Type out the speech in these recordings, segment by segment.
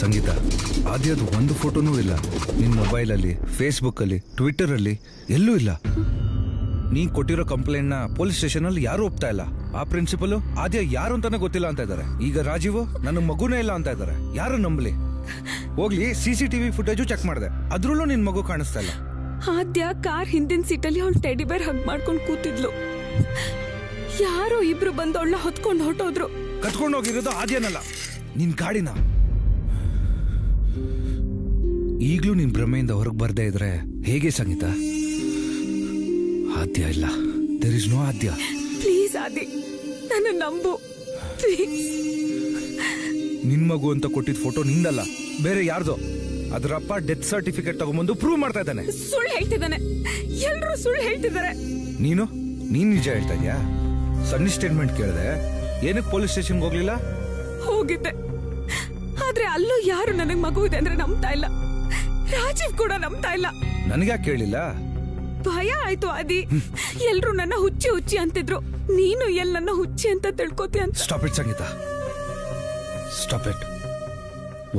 ಸಂಗೀತ, ಆದ್ಯದು ಒಂದು ಫೋಟೋನೂ ಇಲ್ಲ. ನಿನ್ನ ಮೊಬೈಲಲ್ಲಿ, ಫೇಸ್ಬುಕ್ಕಲ್ಲಿ, ಟ್ವಿಟ್ಟರಲ್ಲಿ ಎಲ್ಲೂ ಇಲ್ಲ. ನೀ ಕೊಟ್ಟಿರೋ ಕಂಪ್ಲೇಂಟ್ನ ಪೊಲೀಸ್ ಸ್ಟೇಷನ್ ಅಲ್ಲಿ ಯಾರು ಒಪ್ತಾ ಇಲ್ಲ. ಆ ಪ್ರಿನ್ಸಿಪಲ್ ಆದ್ಯ ಯಾರು ಅಂತಾನೆ ಗೊತ್ತಿಲ್ಲ ಅಂತ ಇದ್ದಾರೆ. ಈಗ ರಾಜೀವ್ ನನ್ನ ಮಗುನೇ ಇಲ್ಲ ಅಂತ ಇದ್ದಾರೆ. ಯಾರು ನಂಬಲಿ? ಹೋಗ್ಲಿ, CCTV ಫುಟೇಜು ಚೆಕ್ ಮಾಡಿದೆ, ಅದ್ರಲ್ಲೂ ನಿನ್ ಮಗು ಕಾಣಿಸ್ತಾ ಇಲ್ಲ. ಆದ್ಯ ಕಾರ್ ಹಿಂದಿನ ಸೀಟಲ್ಲಿ ಅವಳು ಟೆಡಿ ಬೇರ್ ಹಗ್ ಮಾಡ್ಕೊಂಡು ಕೂತಿದ್ಲು. ಯಾರೋ ಇಬ್ರು ಬಂದು ಅವಳನ್ನ ಹೊತ್ಕೊಂಡು ಹೊಟ್ಟೋದ್ರು. ಕತ್ಕೊಂಡು ಹೋಗಿರೋದು ಆದ್ಯನಲ್ಲ, ನಿನ್ ಗಾಡಿನ. ಈಗ್ಲೂ ನಿನ್ ಭ್ರಮೆಯಿಂದ ಹೊರಗೆ ಬರ್ದೇ ಇದ್ರೆ ಹೇಗೆ ಸಂಗೀತ? ಆದ್ಯ ಇಲ್ಲ, there is no Adya. Please Adi, ನನ್ನ ನಂಬು ಪ್ಲೀಸ್. ನಿನ್ ಮಗು ಅಂತ ಕೊಟ್ಟಿದ್ ಫೋಟೋ ನಿಂದಲ್ಲ, ಬೇರೆ ಯಾರ್ದೋ. ಅದ್ರಪ್ಪ ಡೆತ್ ಸರ್ಟಿಫಿಕೇಟ್ ತಗೊಂಡ್ಬಂದು ಪ್ರೂವ್ ಮಾಡ್ತಾ ಇದ್ದಾನೆ. ಸುಳ್ಳು ಹೇಳ್ತಿದ್ದಾನೆ, ಎಲ್ರು ಸುಳ್ಳು ಹೇಳ್ತಿದ್ದಾರೆ. ನೀನ್ ನಿಜ ಹೇಳ್ತಾ ಇದ್ಯಾ? ಸಣ್ಣ ಸ್ಟೇಟ್ಮೆಂಟ್ ಕೇಳಿದೆ, ಏನಕ್ಕೆ ಪೊಲೀಸ್ ಸ್ಟೇಷನ್ಗೆ ಹೋಗ್ಲಿಲ್ಲ? ಹೋಗಿದ್ದೆ, ಆದ್ರೆ ಅಲ್ಲೂ ಯಾರು ನನಗ್ ಮಗು ಇದೆ ಅಂದ್ರೆ ನಂಬ್ತಾ ಇಲ್ಲ. ರಾಜೀವ್ ಕೂಡ ನಂಬ್ತಾ ಇಲ್ಲ. ನನಗ್ಯಾಕೆ ಕೇಳಿಲ್ಲ? ಭಯ ಆಯ್ತು ಆದಿ. ಎಲ್ರು ನನ್ನ ಹುಚ್ಚಿ ಹುಚ್ಚಿ ಅಂತಿದ್ರು. ನೀನು ಎಲ್ ನನ್ನ ಹುಚ್ಚಿ ಅಂತ ತಿಳ್ಕೊತಿ ಅಂತ. Stop it Sangeetha, stop it.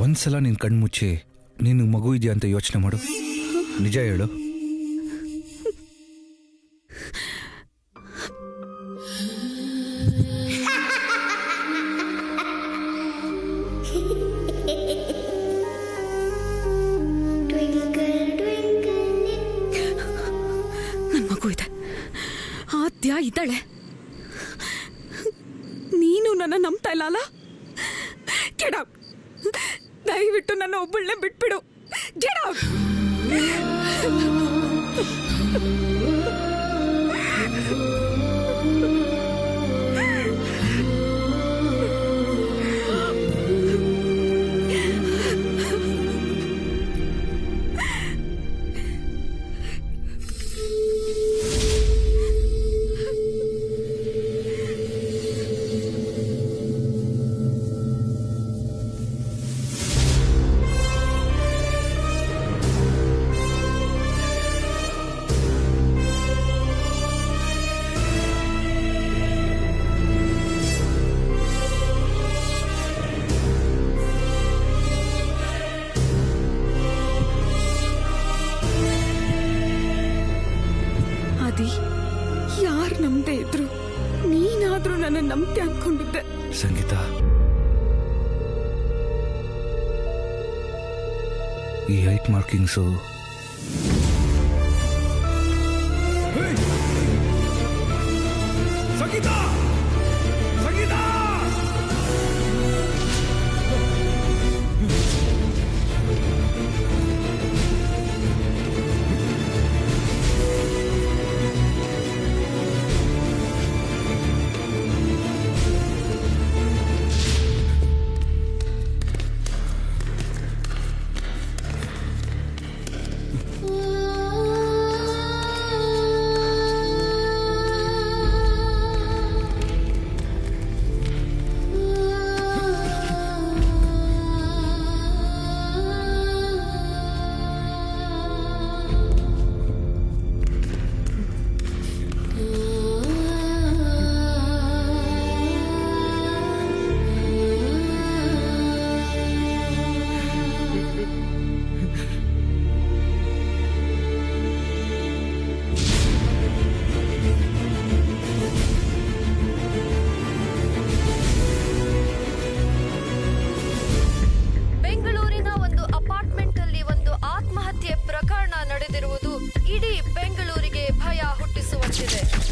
ಒಂದ್ಸಲ ನಿನ್ ಕಣ್ ಮುಚ್ಚಿ ನೀನು ಮಗು ಇದೆಯಾ ಅಂತ ಯೋಚನೆ ಮಾಡು. ನಿಜ ಹೇಳು. ನನ್ ಮಗು ಇದೆ, ಆದ್ಯ ಇದ್ದಾಳೆ. ನೀನು ನನ್ನ ನಂಬ್ತಾ ಇಲ್ಲ ಅಲ್ಲ? Get out. ದಯವಿಟ್ಟು ನನ್ನ ಒಬ್ಬಳನ್ನೇ ಬಿಟ್ಬಿಡು. Get out. ಯಾರು ನಂಬದೇ ಇದ್ರು ನೀನಾದ್ರೂ ನನ್ನ ನಂಬಿಕೆ ಅನ್ಕೊಂಡಿದ್ದೆ. ಸಂಗೀತ, ಈ 8 ಮಾರ್ಕಿಂಗ್ಸು ಸಂಗೀತ, ಸಂಗೀತ,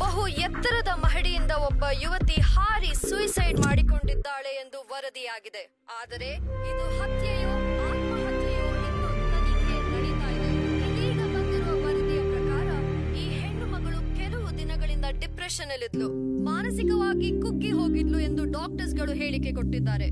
ಬಹು ಎತ್ತರದ ಮಹಡಿಯಿಂದ ಒಬ್ಬ ಯುವತಿ ಹಾರಿ ಸೂಸೈಡ್ ಮಾಡಿಕೊಂಡಿದ್ದಾಳೆ ಎಂದು ವರದಿಯಾಗಿದೆ. ಆದರೆ ಇದು ಹತ್ಯೆಯೋ ಆತ್ಮಹತ್ಯೆಯೋ ಎಂದು ತನಿಖೆ ನಡೀತಾ ಇದೆ. ಇದೀಗ ಬಂದಿರುವ ವರದಿಯ ಪ್ರಕಾರ ಈ ಹೆಣ್ಣು ಮಗಳು ಕೆಲವು ದಿನಗಳಿಂದ ಡಿಪ್ರೆಷನ್ ಅಲ್ಲಿದ್ಲು, ಮಾನಸಿಕವಾಗಿ ಕುಗ್ಗಿ ಹೋಗಿದ್ಲು ಎಂದು ಡಾಕ್ಟರ್ಸ್ಗಳು ಹೇಳಿಕೆ ಕೊಟ್ಟಿದ್ದಾರೆ.